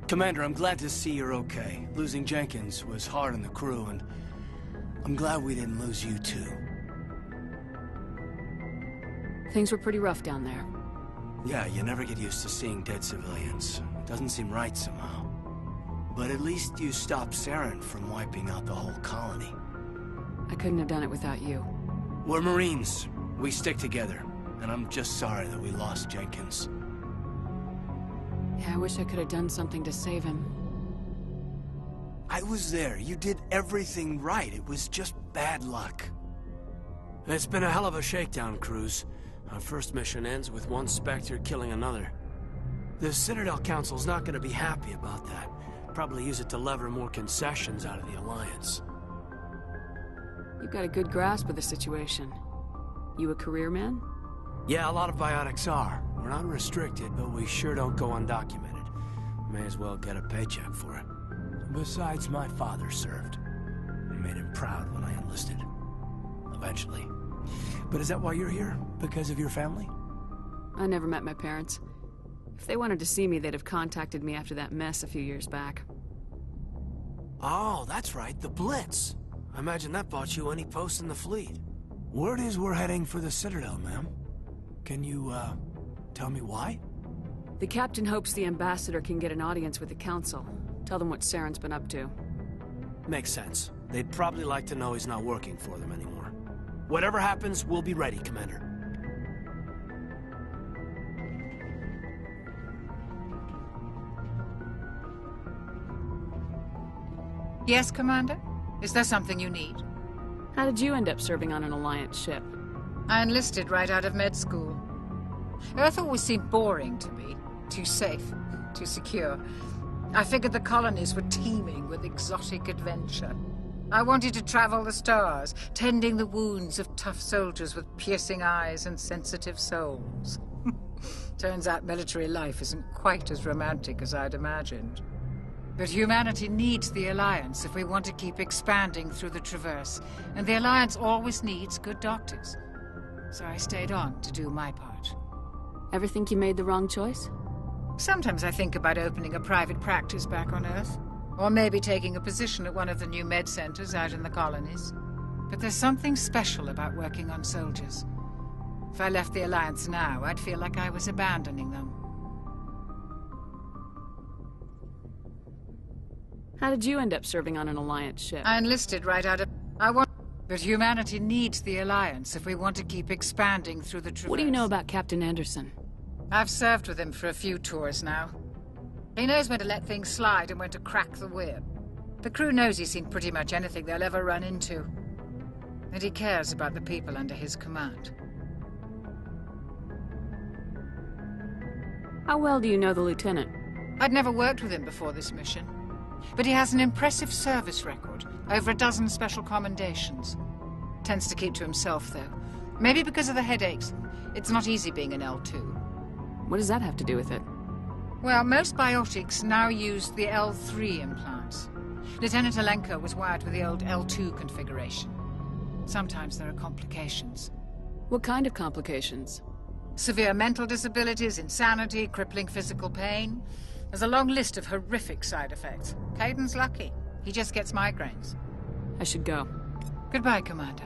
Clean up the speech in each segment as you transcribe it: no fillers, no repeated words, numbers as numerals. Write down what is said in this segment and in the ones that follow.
Commander, I'm glad to see you're okay. Losing Jenkins was hard on the crew, and I'm glad we didn't lose you too. Things were pretty rough down there. Yeah, you never get used to seeing dead civilians. It doesn't seem right somehow. But at least you stopped Saren from wiping out the whole colony. I couldn't have done it without you. We're Marines. We stick together. And I'm just sorry that we lost Jenkins. Yeah, I wish I could have done something to save him. I was there. You did everything right. It was just bad luck. It's been a hell of a shakedown, Cruz. Our first mission ends with one Spectre killing another. The Citadel Council's not gonna be happy about that. Probably use it to lever more concessions out of the Alliance. You've got a good grasp of the situation. You a career man? Yeah, a lot of biotics are. We're not restricted, but we sure don't go undocumented. May as well get a paycheck for it. Besides, my father served. I made him proud when I enlisted. Eventually. But is that why you're here? Because of your family? I never met my parents. If they wanted to see me, they'd have contacted me after that mess a few years back. Oh, that's right, the Blitz. I imagine that bought you any post in the fleet. Word is we're heading for the Citadel, ma'am. Can you, tell me why? The captain hopes the ambassador can get an audience with the council. Tell them what Saren's been up to. Makes sense. They'd probably like to know he's not working for them anymore. Whatever happens, we'll be ready, Commander. Yes, Commander? Is there something you need? How did you end up serving on an Alliance ship? I enlisted right out of med school. Earth always seemed boring to me. Too safe, too secure. I figured the colonies were teeming with exotic adventure. I wanted to travel the stars, tending the wounds of tough soldiers with piercing eyes and sensitive souls. Turns out military life isn't quite as romantic as I'd imagined. But humanity needs the Alliance if we want to keep expanding through the Traverse, and the Alliance always needs good doctors. So I stayed on to do my part. Ever think you made the wrong choice? Sometimes I think about opening a private practice back on Earth, or maybe taking a position at one of the new med centers out in the colonies. But there's something special about working on soldiers. If I left the Alliance now, I'd feel like I was abandoning them. How did you end up serving on an Alliance ship? I enlisted right out of... But humanity needs the Alliance if we want to keep expanding through the Traverse. What do you know about Captain Anderson? I've served with him for a few tours now. He knows when to let things slide and when to crack the whip. The crew knows he's seen pretty much anything they'll ever run into. And he cares about the people under his command. How well do you know the lieutenant? I'd never worked with him before this mission. But he has an impressive service record, over a dozen special commendations. Tends to keep to himself, though. Maybe because of the headaches. It's not easy being an L2. What does that have to do with it? Well, most biotics now use the L3 implants. Lieutenant Alenko was wired with the old L2 configuration. Sometimes there are complications. What kind of complications? Severe mental disabilities, insanity, crippling physical pain. There's a long list of horrific side effects. Caden's lucky. He just gets migraines. I should go. Goodbye, Commander.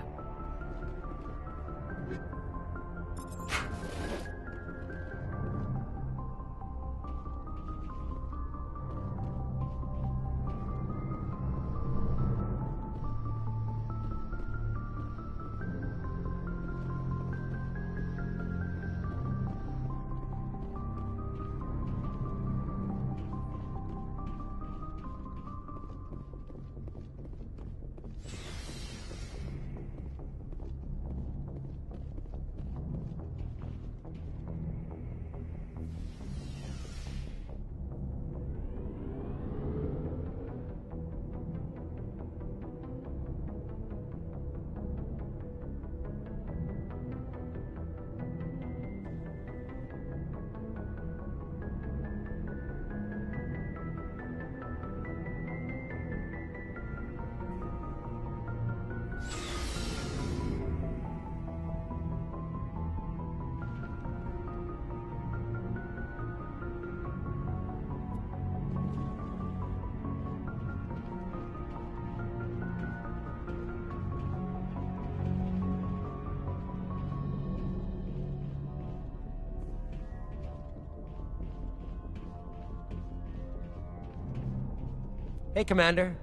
Hey, Commander.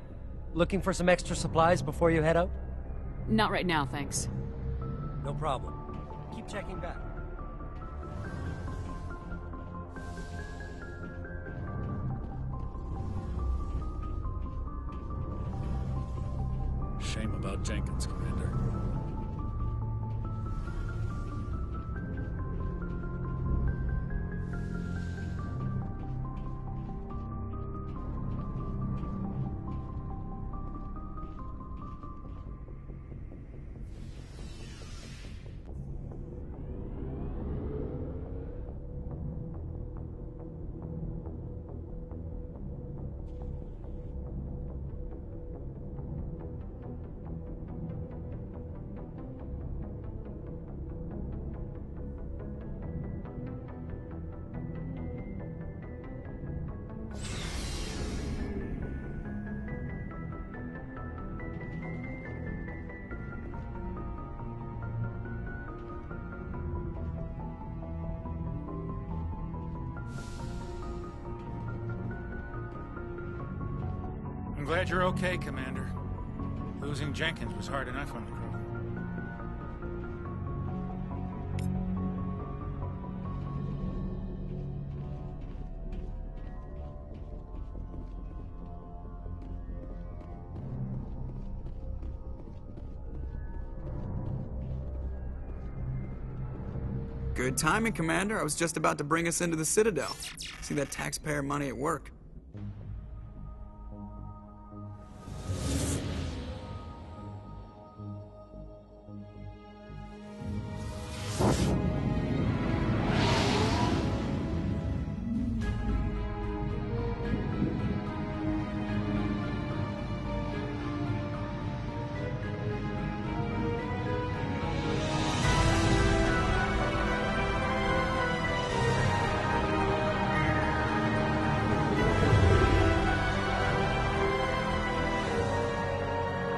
Looking for some extra supplies before you head out? Not right now, thanks. No problem. Keep checking back. Shame about Jenkins, Commander. I'm glad you're okay, Commander. Losing Jenkins was hard enough on the crew. Good timing, Commander. I was just about to bring us into the Citadel. See that taxpayer money at work.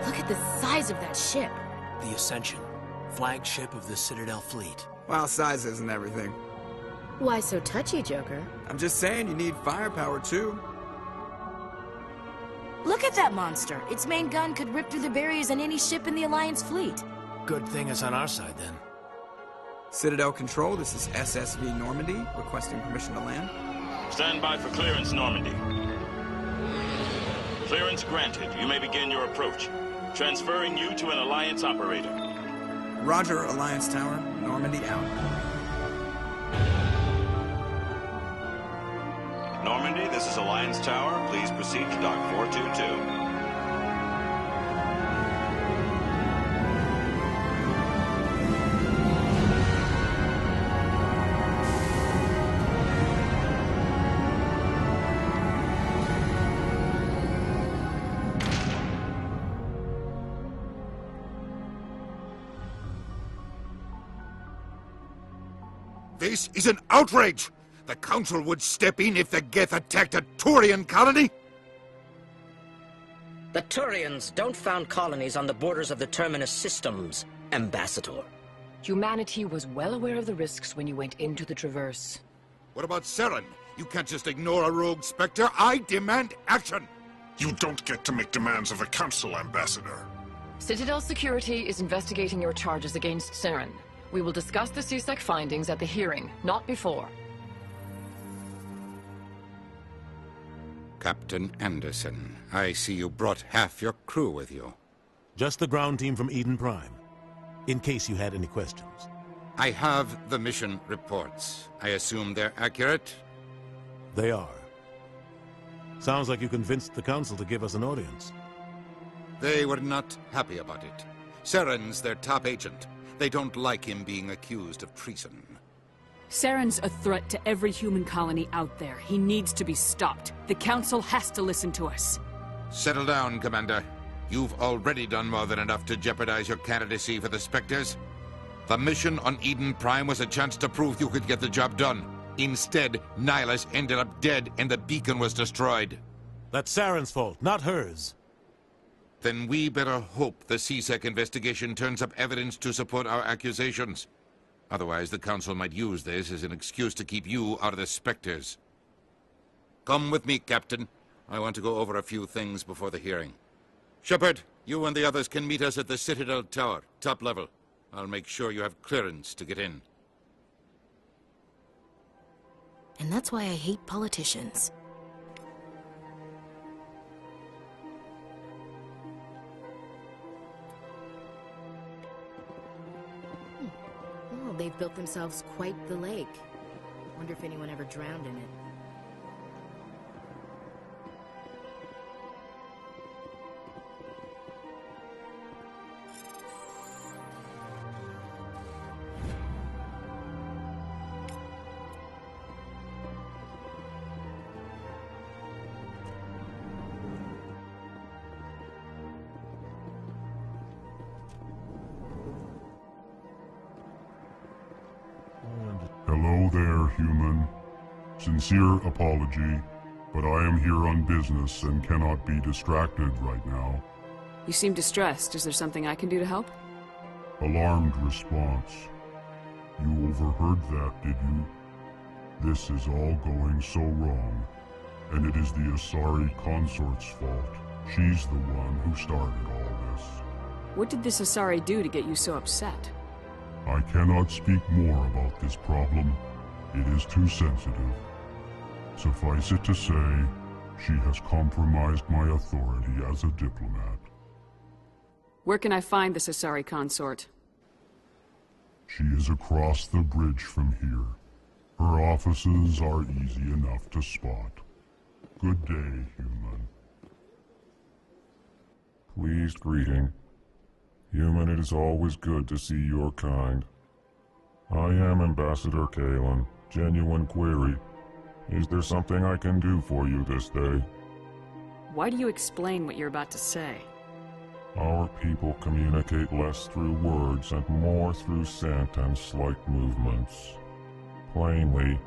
Look at the size of that ship. The Ascension, flagship of the Citadel fleet. Well, size isn't everything. Why so touchy, Joker? I'm just saying you need firepower, too. Look at that monster. Its main gun could rip through the barriers on any ship in the Alliance fleet. Good thing it's on our side, then. Citadel Control, this is SSV Normandy, requesting permission to land. Stand by for clearance, Normandy. Clearance granted. You may begin your approach. Transferring you to an Alliance operator. Roger, Alliance Tower. Normandy out. Normandy, this is Alliance Tower. Please proceed to Dock 422. This is an outrage! The Council would step in if the Geth attacked a Turian colony? The Turians don't found colonies on the borders of the Terminus systems, Ambassador. Humanity was well aware of the risks when you went into the Traverse. What about Seren? You can't just ignore a rogue Spectre. I demand action! You don't get to make demands of the Council, Ambassador. Citadel Security is investigating your charges against Seren. We will discuss the CSEC findings at the hearing, not before. Captain Anderson, I see you brought half your crew with you. Just the ground team from Eden Prime, in case you had any questions. I have the mission reports. I assume they're accurate? They are. Sounds like you convinced the Council to give us an audience. They were not happy about it. Seren's their top agent. They don't like him being accused of treason. Saren's a threat to every human colony out there. He needs to be stopped. The Council has to listen to us. Settle down, Commander. You've already done more than enough to jeopardize your candidacy for the Spectres. The mission on Eden Prime was a chance to prove you could get the job done. Instead, Nihilus ended up dead and the beacon was destroyed. That's Saren's fault, not hers. Then we better hope the CSEC investigation turns up evidence to support our accusations. Otherwise, the Council might use this as an excuse to keep you out of the Spectres. Come with me, Captain. I want to go over a few things before the hearing. Shepard, you and the others can meet us at the Citadel Tower, top level. I'll make sure you have clearance to get in. And that's why I hate politicians. Well, they've built themselves quite the lake. Wonder if anyone ever drowned in it. Hello there, human. Sincere apology, but I am here on business and cannot be distracted right now. You seem distressed. Is there something I can do to help? Alarmed response. You overheard that, did you? This is all going so wrong, and it is the Asari consort's fault. She's the one who started all this. What did this Asari do to get you so upset? I cannot speak more about this problem. It is too sensitive. Suffice it to say, she has compromised my authority as a diplomat. Where can I find this Asari consort? She is across the bridge from here. Her offices are easy enough to spot. Good day, human. Pleased greeting. Human, it is always good to see your kind. I am Ambassador Kalen. Genuine query. Is there something I can do for you this day? Why do you explain what you're about to say? Our people communicate less through words and more through scent and slight movements. Plainly,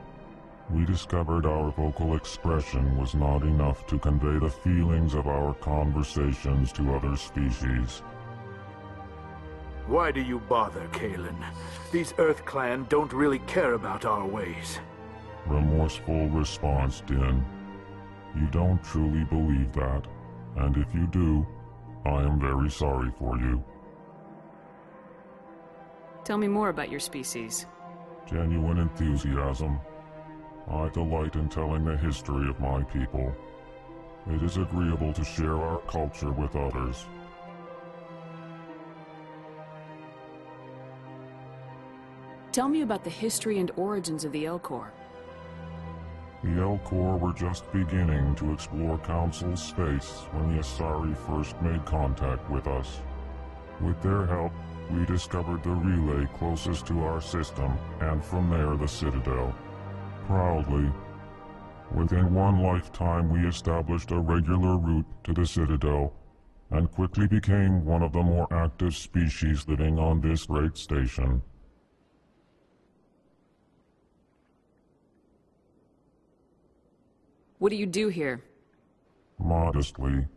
we discovered our vocal expression was not enough to convey the feelings of our conversations to other species. Why do you bother, Kalen? These Earth Clan don't really care about our ways. Remorseful response, Din. You don't truly believe that, and if you do, I am very sorry for you. Tell me more about your species. Genuine enthusiasm. I delight in telling the history of my people. It is agreeable to share our culture with others. Tell me about the history and origins of the Elcor. The Elcor were just beginning to explore Council space when the Asari first made contact with us. With their help, we discovered the relay closest to our system, and from there the Citadel. Proudly, within one lifetime we established a regular route to the Citadel, and quickly became one of the more active species living on this great station. What do you do here? Modestly.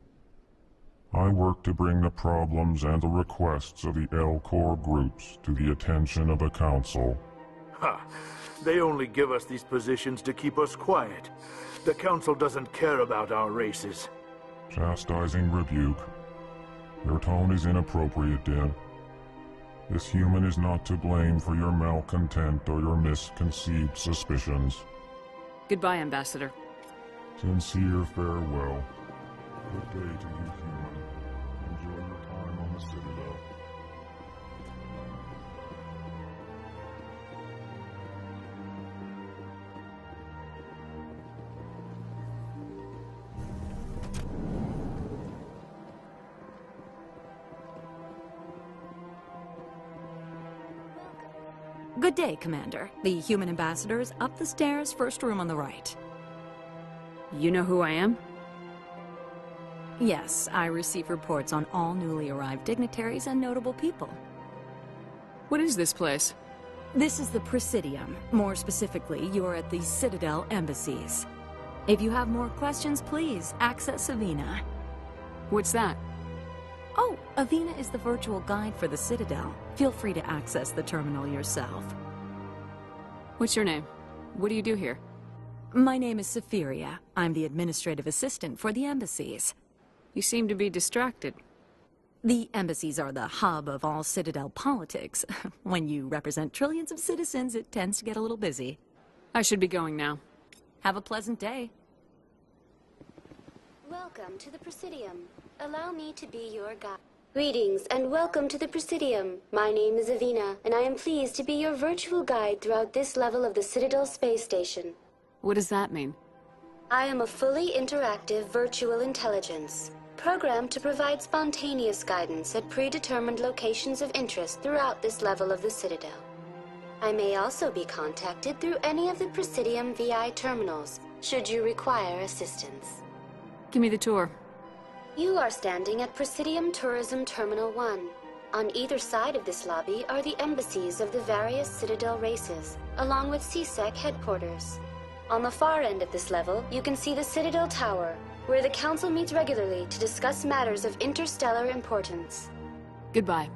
I work to bring the problems and the requests of the Elcor groups to the attention of the Council. Ha! They only give us these positions to keep us quiet. The Council doesn't care about our races. Chastising rebuke. Your tone is inappropriate, Din. This human is not to blame for your malcontent or your misconceived suspicions. Goodbye, Ambassador. Sincere farewell. Good day to you, human. Enjoy your time on the Citadel. Good day, Commander. The human ambassador is up the stairs, first room on the right. You know who I am? Yes, I receive reports on all newly arrived dignitaries and notable people. What is this place? This is the Presidium. More specifically, you're at the Citadel embassies. If you have more questions, please access Avina. What's that? Oh, Avina is the virtual guide for the Citadel. Feel free to access the terminal yourself. What's your name? What do you do here? My name is Safiria. I'm the administrative assistant for the embassies. You seem to be distracted. The embassies are the hub of all Citadel politics. When you represent trillions of citizens, it tends to get a little busy. I should be going now. Have a pleasant day. Welcome to the Presidium. Allow me to be your guide. Greetings and welcome to the Presidium. My name is Avina, and I am pleased to be your virtual guide throughout this level of the Citadel space station. What does that mean? I am a fully interactive virtual intelligence, programmed to provide spontaneous guidance at predetermined locations of interest throughout this level of the Citadel. I may also be contacted through any of the Presidium VI terminals, should you require assistance. Give me the tour. You are standing at Presidium Tourism Terminal 1. On either side of this lobby are the embassies of the various Citadel races, along with CSEC headquarters. On the far end of this level, you can see the Citadel Tower, where the Council meets regularly to discuss matters of interstellar importance. Goodbye.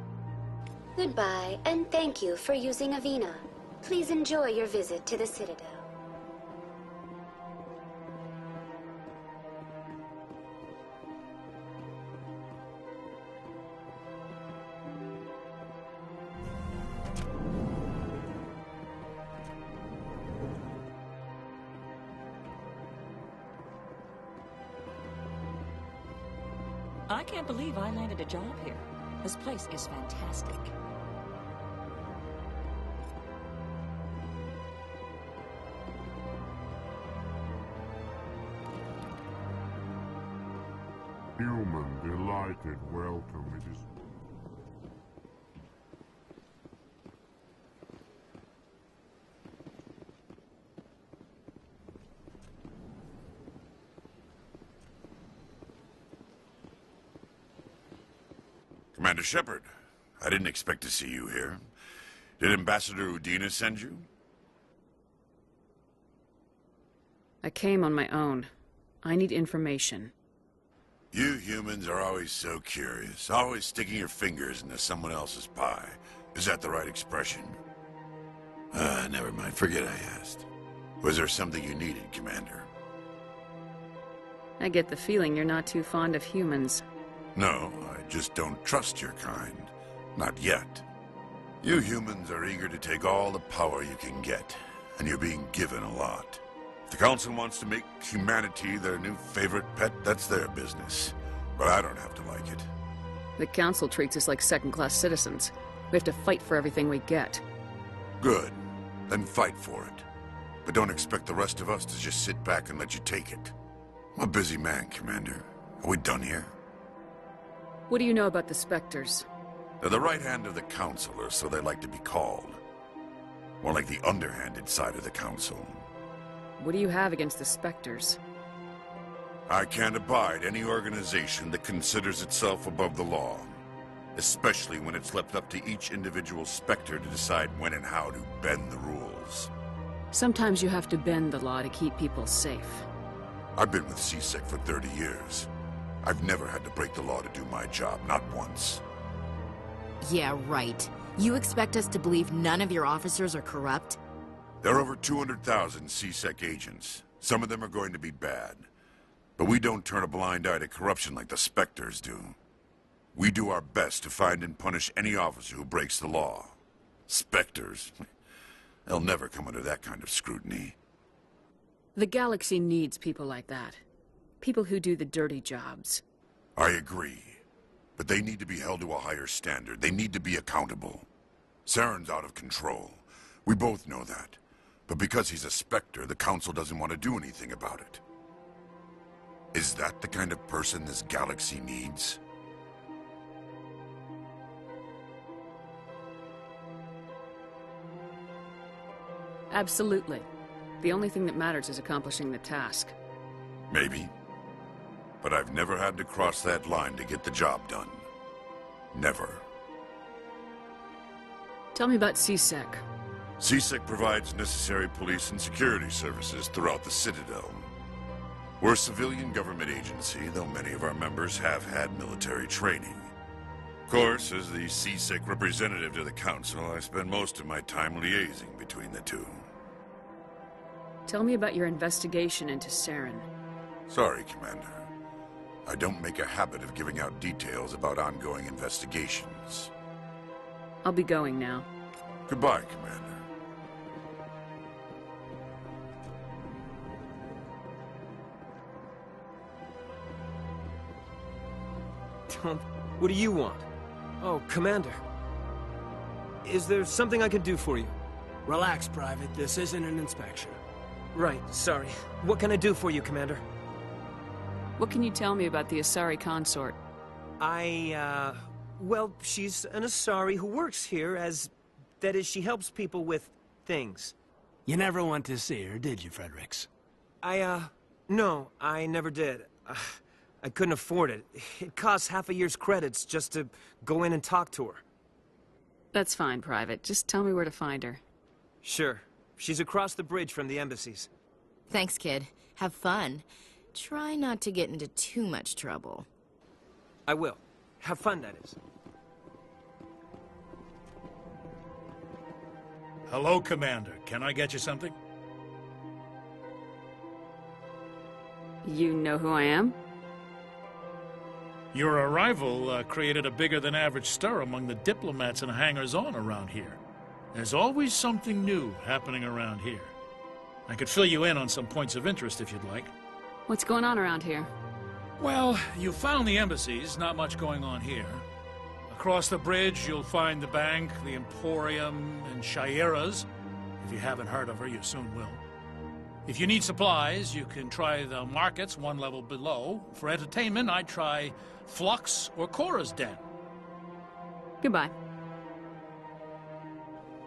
Goodbye, and thank you for using Avina. Please enjoy your visit to the Citadel. I can't believe I landed a job here. This place is fantastic. Human, delighted, welcome. It is... Commander Shepard, I didn't expect to see you here. Did Ambassador Udina send you? I came on my own. I need information. You humans are always so curious, always sticking your fingers into someone else's pie. Is that the right expression? Never mind, forget I asked. Was there something you needed, Commander? I get the feeling you're not too fond of humans. No, I just don't trust your kind. Not yet. You humans are eager to take all the power you can get, and you're being given a lot. If the Council wants to make humanity their new favorite pet, that's their business. But I don't have to like it. The Council treats us like second-class citizens. We have to fight for everything we get. Good. Then fight for it. But don't expect the rest of us to just sit back and let you take it. I'm a busy man, Commander. Are we done here? What do you know about the Spectres? They're the right hand of the Council, or so they like to be called. More like the underhanded side of the Council. What do you have against the Spectres? I can't abide any organization that considers itself above the law. Especially when it's left up to each individual Spectre to decide when and how to bend the rules. Sometimes you have to bend the law to keep people safe. I've been with CSEC for 30 years. I've never had to break the law to do my job, not once. Yeah, right. You expect us to believe none of your officers are corrupt? There are over 200,000 CSEC agents. Some of them are going to be bad. But we don't turn a blind eye to corruption like the Spectres do. We do our best to find and punish any officer who breaks the law. Spectres? They'll never come under that kind of scrutiny. The galaxy needs people like that. People who do the dirty jobs. I agree. But they need to be held to a higher standard. They need to be accountable. Saren's out of control. We both know that. But because he's a Spectre, the Council doesn't want to do anything about it. Is that the kind of person this galaxy needs? Absolutely. The only thing that matters is accomplishing the task. Maybe. But I've never had to cross that line to get the job done. Never. Tell me about CSEC. CSEC provides necessary police and security services throughout the Citadel. We're a civilian government agency, though many of our members have had military training. Of course, as the CSEC representative to the Council, I spend most of my time liaising between the two. Tell me about your investigation into Saren. Sorry, Commander. I don't make a habit of giving out details about ongoing investigations. I'll be going now. Goodbye, Commander. What do you want? Oh, Commander. Is there something I can do for you? Relax, Private. This isn't an inspection. Right, sorry. What can I do for you, Commander? What can you tell me about the Asari consort? Well, she's an Asari who works here that is, she helps people with things. You never went to see her, did you, Fredericks? No, I never did. I couldn't afford it. It costs half a year's credits just to go in and talk to her. That's fine, Private. Just tell me where to find her. Sure. She's across the bridge from the embassies. Thanks, kid. Have fun. Try not to get into too much trouble. I will. Have fun, that is. Hello, Commander. Can I get you something? You know who I am? Your arrival created a bigger-than-average stir among the diplomats and hangers-on around here. There's always something new happening around here. I could fill you in on some points of interest if you'd like. What's going on around here? Well, you found the embassies, not much going on here. Across the bridge, you'll find the bank, the Emporium, and Shaira's. If you haven't heard of her, you soon will. If you need supplies, you can try the markets one level below. For entertainment, I'd try Flux or Cora's Den. Goodbye.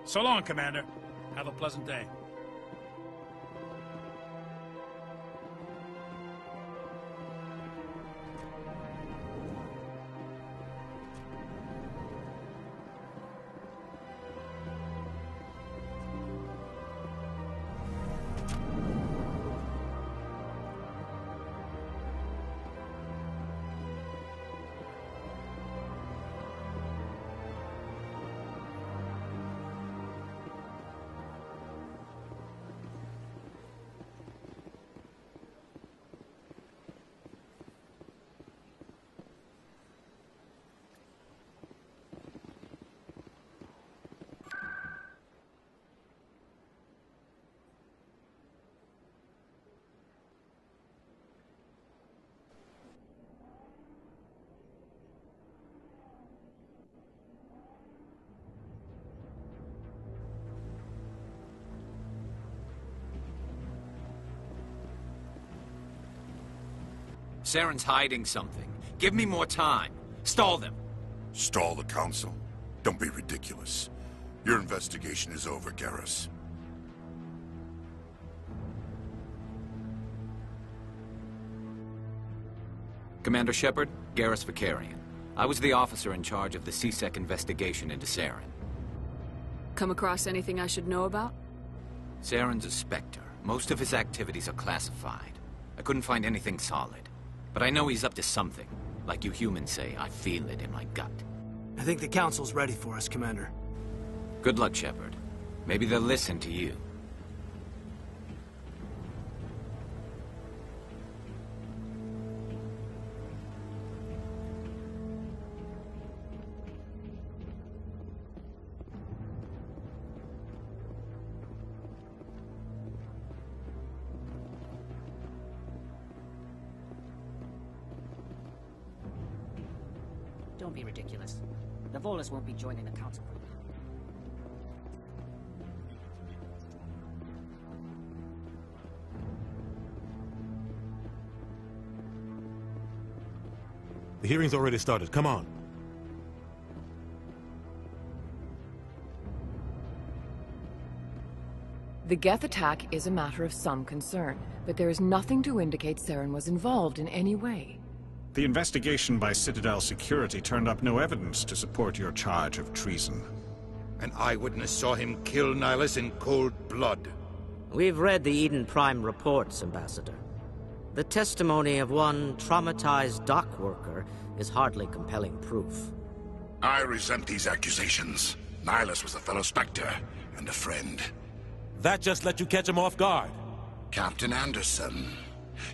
So long, Commander. Have a pleasant day. Saren's hiding something. Give me more time. Stall them. Stall the Council? Don't be ridiculous. Your investigation is over, Garrus. Commander Shepard, Garrus Vakarian. I was the officer in charge of the CSEC investigation into Saren. Come across anything I should know about? Saren's a Spectre. Most of his activities are classified. I couldn't find anything solid. But I know he's up to something. Like you humans say, I feel it in my gut. I think the Council's ready for us, Commander. Good luck, Shepard. Maybe they'll listen to you. Don't be ridiculous. The Volus won't be joining the Council. The hearing's already started. Come on. The Geth attack is a matter of some concern, but there is nothing to indicate Saren was involved in any way. The investigation by Citadel security turned up no evidence to support your charge of treason. An eyewitness saw him kill Nihilus in cold blood. We've read the Eden Prime reports, Ambassador. The testimony of one traumatized dock worker is hardly compelling proof. I resent these accusations. Nihilus was a fellow Spectre and a friend. That just let you catch him off guard. Captain Anderson,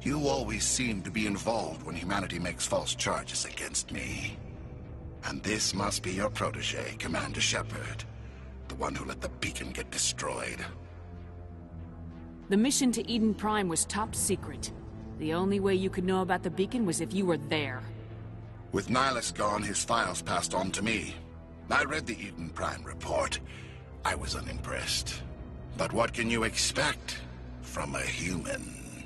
you always seem to be involved when humanity makes false charges against me. And this must be your protege, Commander Shepard, the one who let the beacon get destroyed. The mission to Eden Prime was top secret. The only way you could know about the beacon was if you were there. With Nihilus gone, his files passed on to me. I read the Eden Prime report. I was unimpressed. But what can you expect from a human?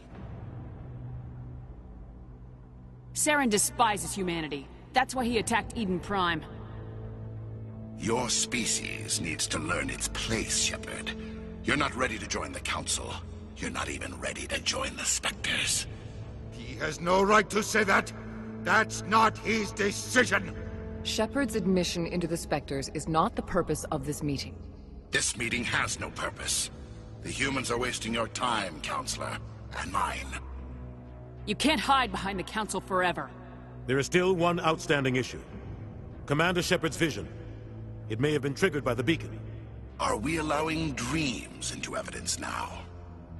Saren despises humanity. That's why he attacked Eden Prime. Your species needs to learn its place, Shepard. You're not ready to join the Council. You're not even ready to join the Spectres. He has no right to say that. That's not his decision. Shepard's admission into the Spectres is not the purpose of this meeting. This meeting has no purpose. The humans are wasting your time, Counselor, and mine. You can't hide behind the Council forever. There is still one outstanding issue. Commander Shepard's vision. It may have been triggered by the beacon. Are we allowing dreams into evidence now?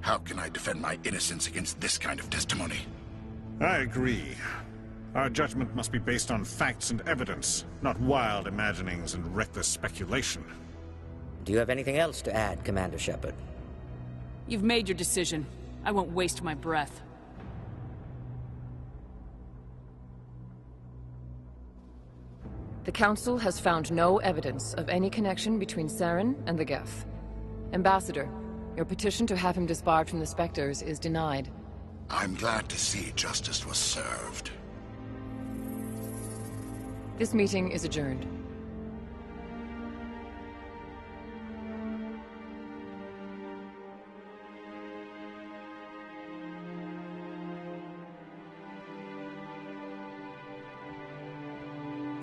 How can I defend my innocence against this kind of testimony? I agree. Our judgment must be based on facts and evidence, not wild imaginings and reckless speculation. Do you have anything else to add, Commander Shepard? You've made your decision. I won't waste my breath. The Council has found no evidence of any connection between Saren and the Geth. Ambassador, your petition to have him disbarred from the Spectres is denied. I'm glad to see justice was served. This meeting is adjourned.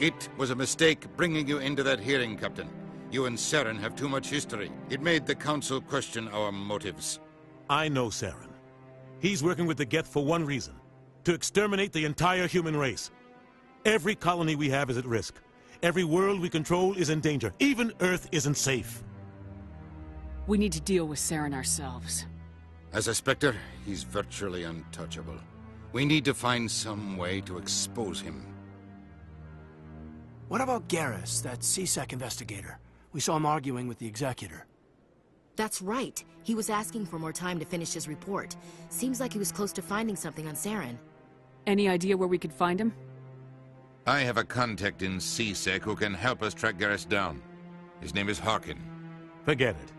It was a mistake bringing you into that hearing, Captain. You and Saren have too much history. It made the Council question our motives. I know Saren. He's working with the Geth for one reason. To exterminate the entire human race. Every colony we have is at risk. Every world we control is in danger. Even Earth isn't safe. We need to deal with Saren ourselves. As a Spectre, he's virtually untouchable. We need to find some way to expose him. What about Garrus, that CSEC investigator? We saw him arguing with the Executor. That's right. He was asking for more time to finish his report. Seems like he was close to finding something on Saren. Any idea where we could find him? I have a contact in CSEC who can help us track Garrus down. His name is Harkin. Forget it.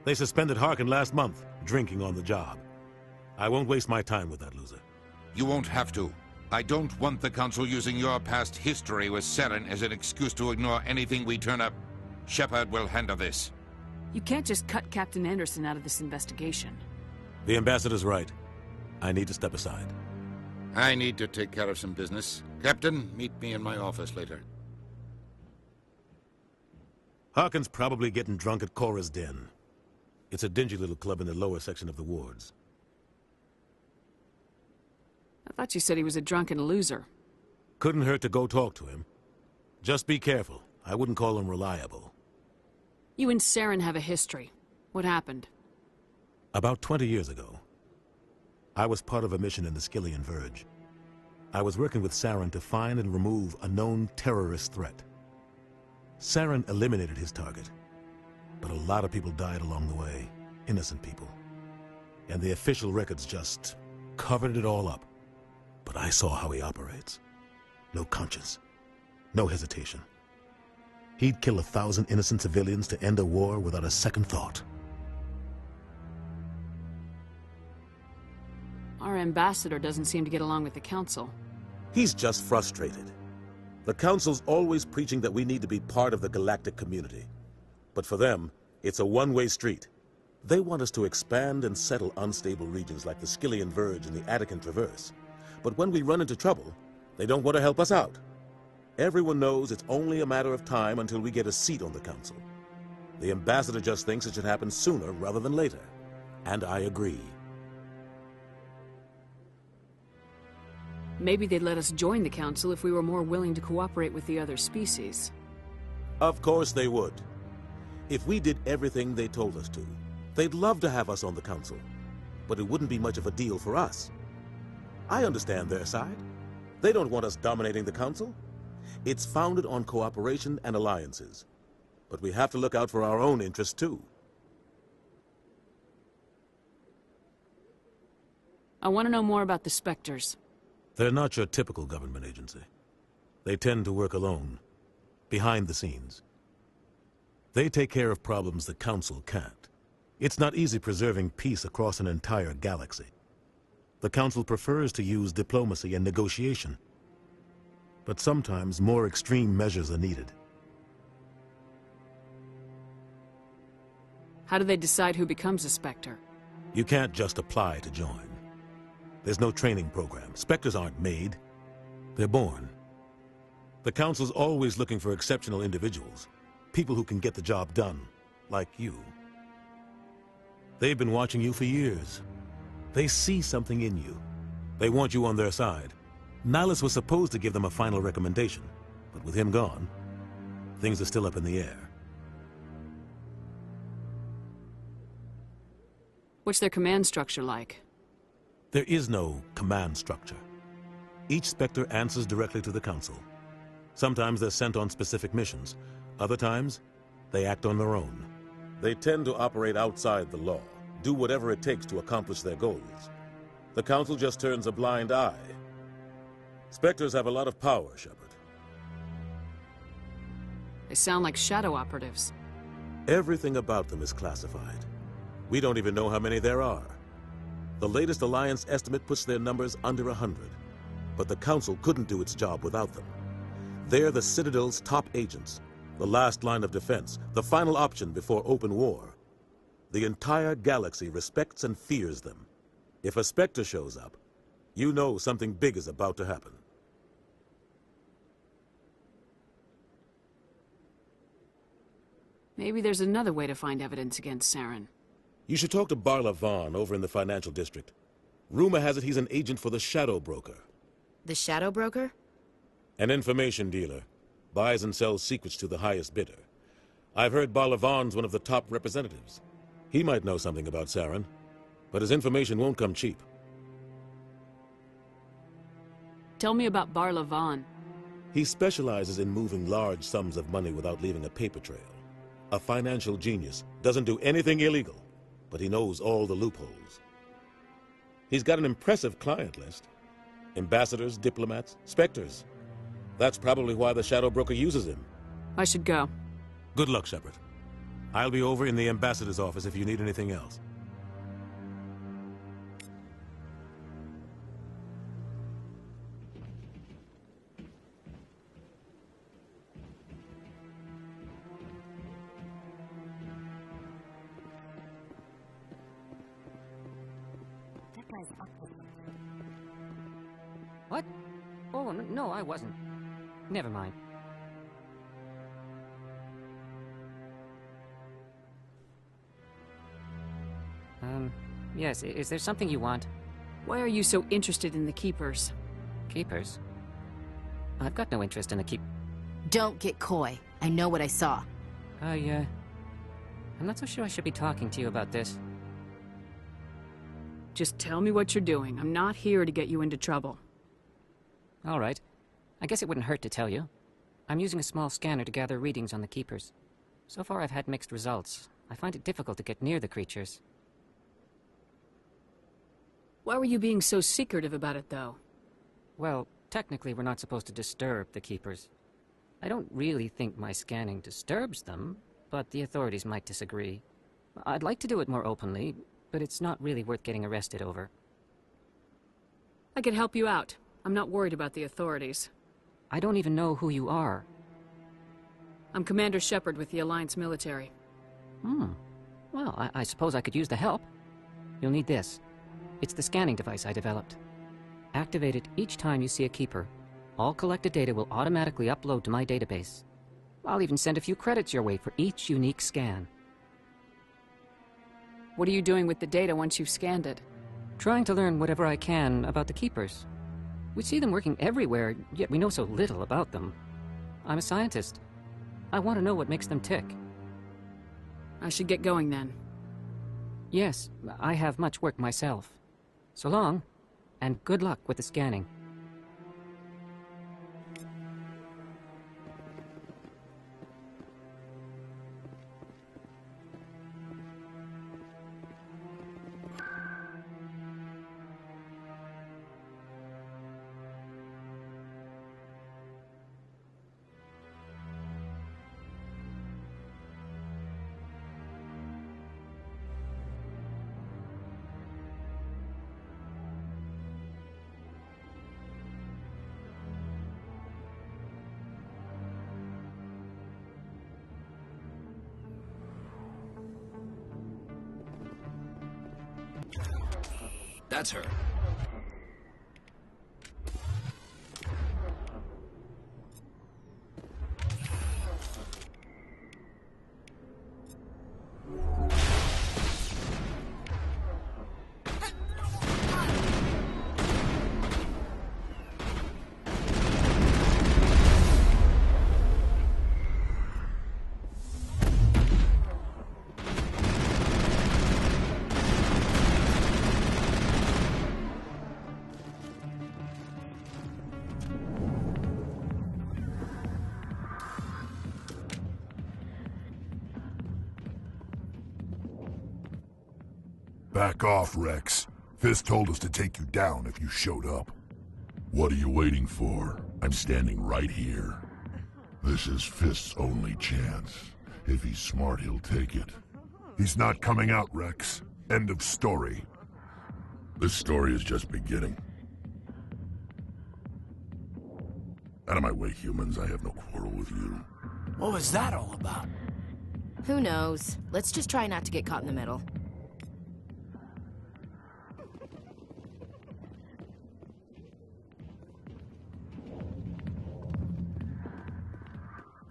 They suspended Harkin last month, drinking on the job. I won't waste my time with that loser. You won't have to. I don't want the Council using your past history with Saren as an excuse to ignore anything we turn up. Shepard will handle this. You can't just cut Captain Anderson out of this investigation. The Ambassador's right. I need to step aside. I need to take care of some business. Captain, meet me in my office later. Harkin's probably getting drunk at Cora's Den. It's a dingy little club in the lower section of the wards. I thought you said he was a drunken loser. Couldn't hurt to go talk to him. Just be careful. I wouldn't call him reliable. You and Saren have a history. What happened? About 20 years ago, I was part of a mission in the Skillian Verge. I was working with Saren to find and remove a known terrorist threat. Saren eliminated his target, but a lot of people died along the way. Innocent people. And the official records just covered it all up. But I saw how he operates. No conscience. No hesitation. He'd kill 1,000 innocent civilians to end a war without a second thought. Our ambassador doesn't seem to get along with the Council. He's just frustrated. The Council's always preaching that we need to be part of the galactic community. But for them, it's a one-way street. They want us to expand and settle unstable regions like the Skillian Verge and the Attican Traverse. But when we run into trouble, they don't want to help us out. Everyone knows it's only a matter of time until we get a seat on the Council. The Ambassador just thinks it should happen sooner rather than later. And I agree. Maybe they'd let us join the Council if we were more willing to cooperate with the other species. Of course they would. If we did everything they told us to, they'd love to have us on the Council. but it wouldn't be much of a deal for us. I understand their side. They don't want us dominating the Council. It's founded on cooperation and alliances. But we have to look out for our own interests, too. I want to know more about the Spectres. They're not your typical government agency. They tend to work alone, behind the scenes. They take care of problems the Council can't. It's not easy preserving peace across an entire galaxy. The Council prefers to use diplomacy and negotiation. But sometimes more extreme measures are needed. How do they decide who becomes a Spectre? You can't just apply to join. There's no training program. Spectres aren't made. They're born. The Council's always looking for exceptional individuals. People who can get the job done, like you. They've been watching you for years. They see something in you. They want you on their side. Nihilus was supposed to give them a final recommendation, but with him gone, things are still up in the air. What's their command structure like? There is no command structure. Each Spectre answers directly to the Council. Sometimes they're sent on specific missions. Other times, they act on their own. They tend to operate outside the law, do whatever it takes to accomplish their goals. The Council just turns a blind eye. Spectres have a lot of power, Shepard. They sound like shadow operatives. Everything about them is classified. We don't even know how many there are. The latest Alliance estimate puts their numbers under 100. But the Council couldn't do its job without them. They're the Citadel's top agents. The last line of defense, the final option before open war. The entire galaxy respects and fears them. If a Spectre shows up, you know something big is about to happen. Maybe there's another way to find evidence against Saren. You should talk to Barla Vaughn over in the financial district. Rumor has it he's an agent for the Shadow Broker. The Shadow Broker? An information dealer. Buys and sells secrets to the highest bidder. I've heard Barla Vaughn's one of the top representatives. He might know something about Saren, but his information won't come cheap. Tell me about Barla Vaughn. He specializes in moving large sums of money without leaving a paper trail. A financial genius, doesn't do anything illegal, but he knows all the loopholes. He's got an impressive client list. Ambassadors, diplomats, Spectres. That's probably why the Shadow Broker uses him. I should go. Good luck, Shepard. I'll be over in the Ambassador's office if you need anything else. What? Oh, no, I wasn't. Never mind. Yes, is there something you want? Why are you so interested in the Keepers? Keepers? I've got no interest in the Don't get coy. I know what I saw. I'm not so sure I should be talking to you about this. Just tell me what you're doing. I'm not here to get you into trouble. All right. I guess it wouldn't hurt to tell you. I'm using a small scanner to gather readings on the Keepers. So far I've had mixed results. I find it difficult to get near the creatures. Why were you being so secretive about it, though? Well, technically we're not supposed to disturb the Keepers. I don't really think my scanning disturbs them, but the authorities might disagree. I'd like to do it more openly, but it's not really worth getting arrested over. I can help you out. I'm not worried about the authorities. I don't even know who you are. I'm Commander Shepard with the Alliance military. Well, I suppose I could use the help. You'll need this. It's the scanning device I developed. Activate it each time you see a Keeper. All collected data will automatically upload to my database. I'll even send a few credits your way for each unique scan. What are you doing with the data once you've scanned it? Trying to learn whatever I can about the Keepers. We see them working everywhere, yet we know so little about them. I'm a scientist. I want to know what makes them tick. I should get going then. Yes, I have much work myself. So long, and good luck with the scanning. That's her. Back off, Rex. Fist told us to take you down if you showed up. What are you waiting for? I'm standing right here. This is Fist's only chance. If he's smart, he'll take it. He's not coming out, Rex. End of story. This story is just beginning. Out of my way, humans. I have no quarrel with you. What was that all about? Who knows? Let's just try not to get caught in the middle.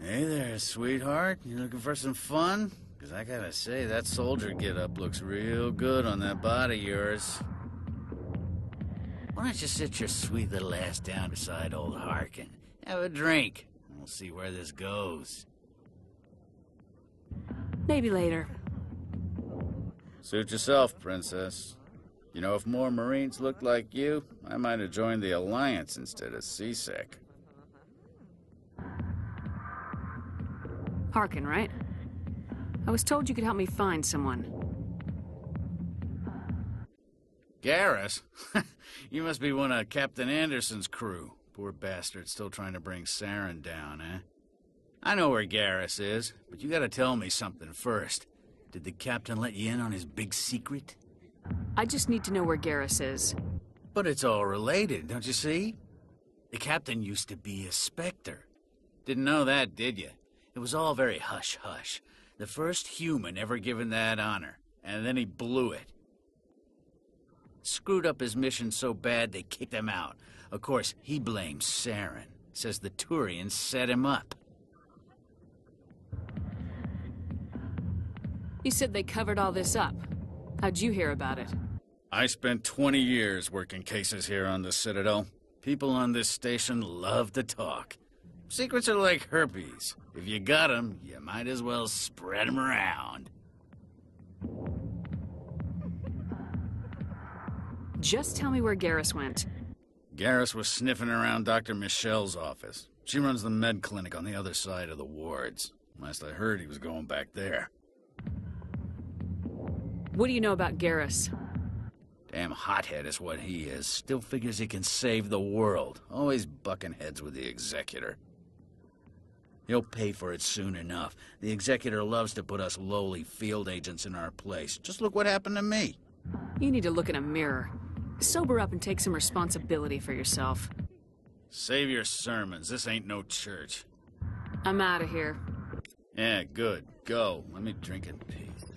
Hey there, sweetheart. You looking for some fun? Because I gotta say, that soldier get-up looks real good on that body of yours. Why don't you sit your sweet little ass down beside old Harkin? Have a drink, and we'll see where this goes. Maybe later. Suit yourself, princess. You know, if more Marines looked like you, I might have joined the Alliance instead of CSEC. Harkin, right? I was told you could help me find someone. Garrus? You must be one of Captain Anderson's crew. Poor bastard, still trying to bring Saren down, eh? I know where Garrus is, but you gotta tell me something first. Did the captain let you in on his big secret? I just need to know where Garrus is. But it's all related, don't you see? The captain used to be a Spectre. Didn't know that, did you? It was all very hush-hush. The first human ever given that honor, and then he blew it. Screwed up his mission so bad they kicked him out. Of course, he blames Saren. Says the Turians set him up. You said they covered all this up. How'd you hear about it? I spent 20 years working cases here on the Citadel. People on this station love to talk. Secrets are like herpes. If you got them, you might as well spread them around. Just tell me where Garrus went. Garrus was sniffing around Dr. Michelle's office. She runs the med clinic on the other side of the wards. Last I heard, he was going back there. What do you know about Garrus? Damn hothead is what he is. Still figures he can save the world. Always bucking heads with the Executor. He'll pay for it soon enough. The Executor loves to put us lowly field agents in our place. Just look what happened to me. You need to look in a mirror. Sober up and take some responsibility for yourself. Save your sermons. This ain't no church. I'm out of here. Yeah, good. Go. Let me drink in peace.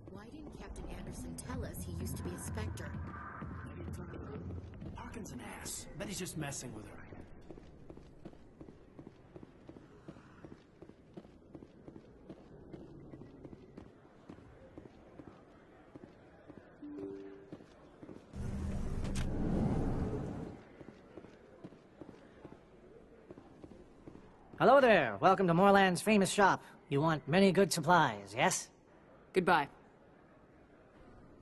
Why didn't Captain Anderson tell us he used to be a Spectre? Harkin's an ass. Bet he's just messing with her. Hello there. Welcome to Moorland's famous shop. You want many good supplies, yes? Goodbye.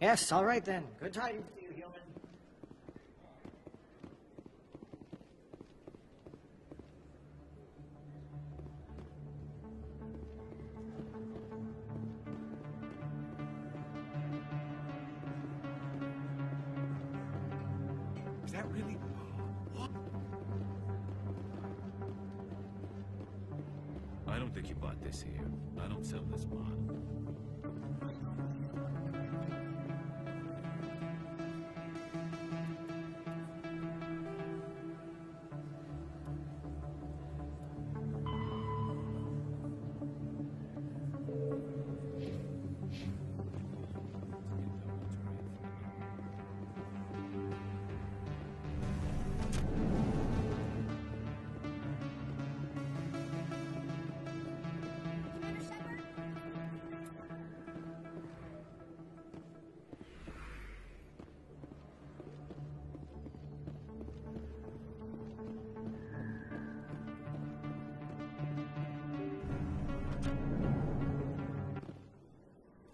Yes, all right then. Good tidings to you, human. Is that really... I don't think you bought this here. I don't sell this mod.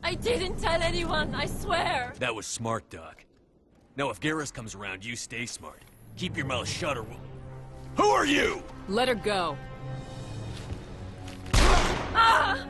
I didn't tell anyone, I swear! That was smart, Doc. Now if Garrus comes around, you stay smart. Keep your mouth shut or we'll... Who are you? Let her go. Ah!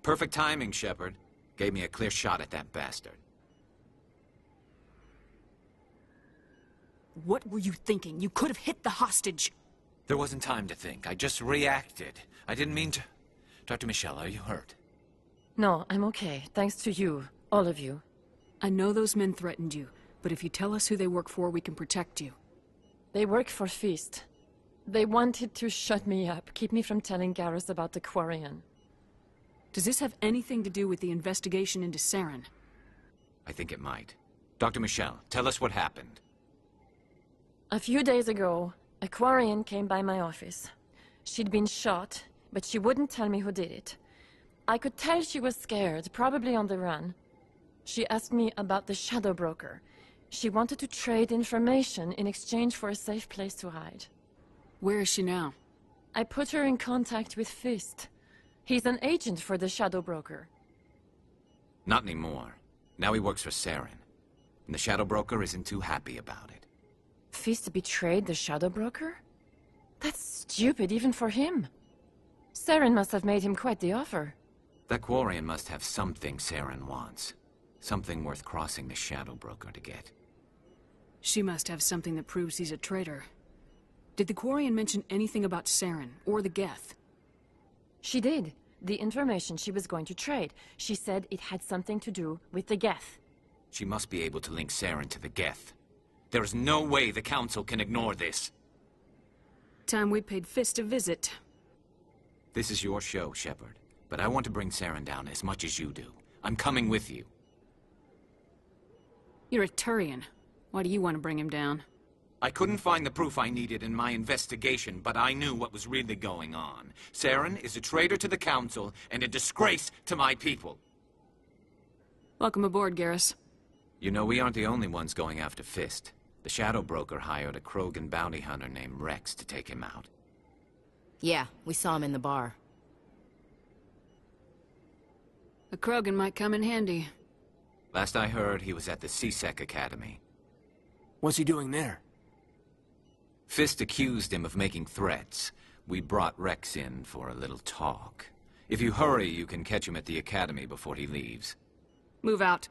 Perfect timing, Shepard. Gave me a clear shot at that bastard. What were you thinking? You could have hit the hostage. There wasn't time to think. I just reacted. I didn't mean to... Dr. Michelle, are you hurt? No, I'm okay. Thanks to you. All of you. I know those men threatened you, but if you tell us who they work for, we can protect you. They work for Feast. They wanted to shut me up, keep me from telling Garrus about the Quarian. Does this have anything to do with the investigation into Saren? I think it might. Dr. Michelle, tell us what happened. A few days ago, a Quarian came by my office. She'd been shot, but she wouldn't tell me who did it. I could tell she was scared, probably on the run. She asked me about the Shadow Broker. She wanted to trade information in exchange for a safe place to hide. Where is she now? I put her in contact with Fist. He's an agent for the Shadow Broker. Not anymore. Now he works for Saren. And the Shadow Broker isn't too happy about it. Fist betrayed the Shadow Broker? That's stupid even for him. Saren must have made him quite the offer. That Quarian must have something Saren wants. Something worth crossing the Shadow Broker to get. She must have something that proves he's a traitor. Did the Quarian mention anything about Saren, or the Geth? She did. The information she was going to trade. She said it had something to do with the Geth. She must be able to link Saren to the Geth. There is no way the Council can ignore this. Time we paid Fist a visit. This is your show, Shepard. But I want to bring Saren down as much as you do. I'm coming with you. You're a Turian. Why do you want to bring him down? I couldn't find the proof I needed in my investigation, but I knew what was really going on. Saren is a traitor to the Council and a disgrace to my people. Welcome aboard, Garrus. You know, we aren't the only ones going after Fist. The Shadow Broker hired a Krogan bounty hunter named Rex to take him out. Yeah, we saw him in the bar. A Krogan might come in handy. Last I heard, he was at the CSEC Academy. What's he doing there? Fist accused him of making threats. We brought Rex in for a little talk. If you hurry, you can catch him at the Academy before he leaves. Move out.